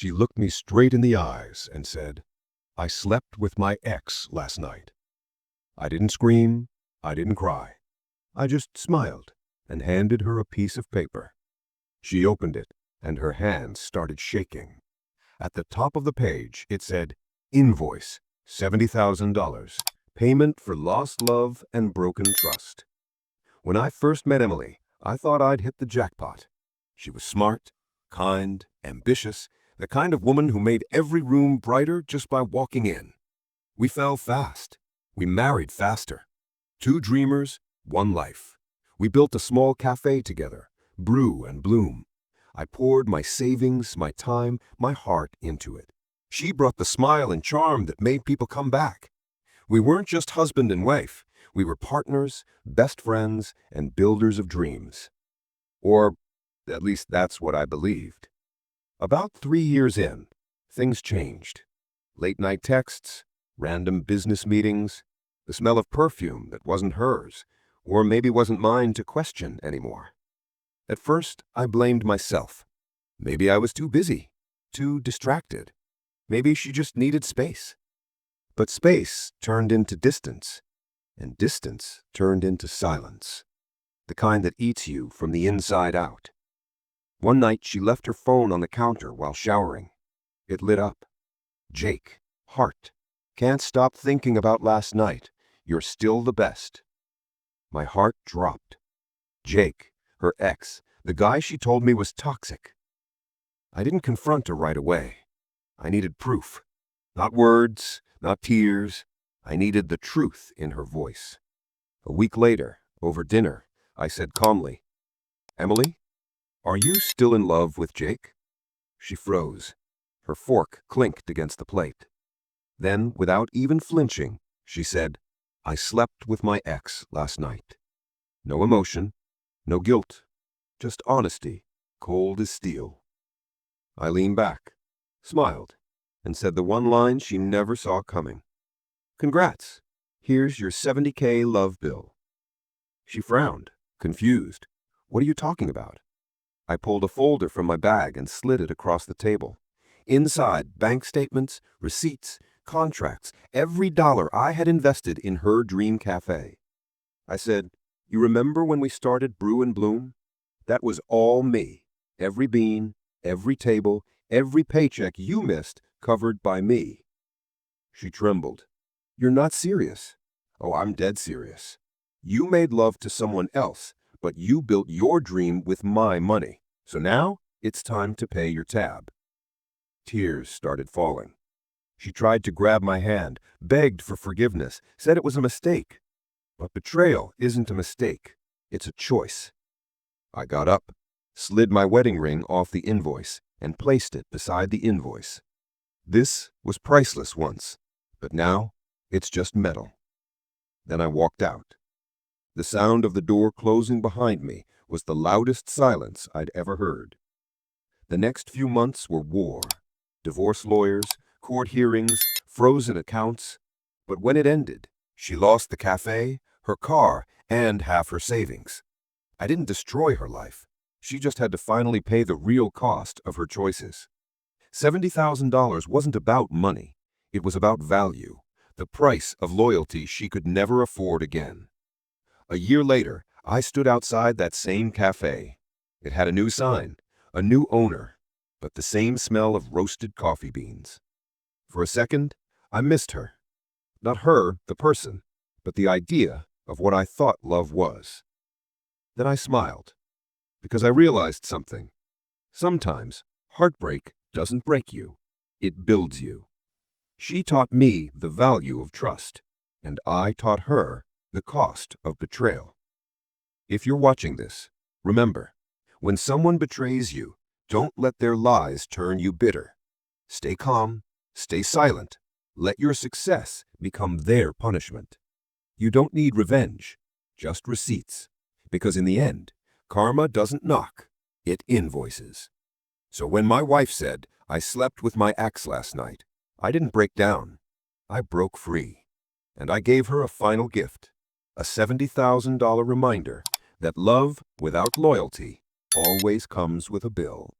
She looked me straight in the eyes and said, "I slept with my ex last night." I didn't scream. I didn't cry. I just smiled and handed her a piece of paper. She opened it, and her hands started shaking. At the top of the page, it said, "Invoice, $70,000. Payment for lost love and broken trust." When I first met Emily, I thought I'd hit the jackpot. She was smart, kind, ambitious, the kind of woman who made every room brighter just by walking in. We fell fast. We married faster. Two dreamers, one life. We built a small cafe together, Brew and Bloom. I poured my savings, my time, my heart into it. She brought the smile and charm that made people come back. We weren't just husband and wife. We were partners, best friends, and builders of dreams. Or at least that's what I believed. About 3 years in, things changed. Late-night texts, random business meetings, the smell of perfume that wasn't hers, or maybe wasn't mine to question anymore. At first, I blamed myself. Maybe I was too busy, too distracted. Maybe she just needed space. But space turned into distance, and distance turned into silence, the kind that eats you from the inside out. One night, she left her phone on the counter while showering. It lit up. "Jake, heart, can't stop thinking about last night. You're still the best." My heart dropped. Jake, her ex, the guy she told me was toxic. I didn't confront her right away. I needed proof. Not words, not tears. I needed the truth in her voice. A week later, over dinner, I said calmly, "Emily, are you still in love with Jake?" She froze. Her fork clinked against the plate. Then, without even flinching, she said, "I slept with my ex last night." No emotion, no guilt, just honesty, cold as steel. I leaned back, smiled, and said the one line she never saw coming. "Congrats. Here's your $70K love bill." She frowned, confused. "What are you talking about?" I pulled a folder from my bag and slid it across the table. Inside, bank statements, receipts, contracts, every dollar I had invested in her dream cafe. I said, "You remember when we started Brew and Bloom? That was all me. Every bean, every table, every paycheck you missed covered by me." She trembled. "You're not serious." "Oh, I'm dead serious. You made love to someone else, but you built your dream with my money. So now it's time to pay your tab." Tears started falling. She tried to grab my hand, begged for forgiveness, said it was a mistake. But betrayal isn't a mistake. It's a choice. I got up, slid my wedding ring off the invoice, and placed it beside the invoice. This was priceless once, but now it's just metal. Then I walked out. The sound of the door closing behind me was the loudest silence I'd ever heard. The next few months were war, divorce lawyers, court hearings, frozen accounts. But when it ended, she lost the cafe, her car, and half her savings. I didn't destroy her life. She just had to finally pay the real cost of her choices. $70,000 wasn't about money. It was about value, the price of loyalty she could never afford again. A year later, I stood outside that same cafe. It had a new sign, a new owner, but the same smell of roasted coffee beans. For a second, I missed her. Not her, the person, but the idea of what I thought love was. Then I smiled, because I realized something. Sometimes heartbreak doesn't break you, it builds you. She taught me the value of trust, and I taught her the cost of betrayal. If you're watching this, remember, when someone betrays you, don't let their lies turn you bitter. Stay calm, stay silent, let your success become their punishment. You don't need revenge, just receipts, because in the end, karma doesn't knock, it invoices. So when my wife said, "I slept with my ex last night," I didn't break down, I broke free. And I gave her a final gift, a $70,000 reminder that love without loyalty always comes with a bill.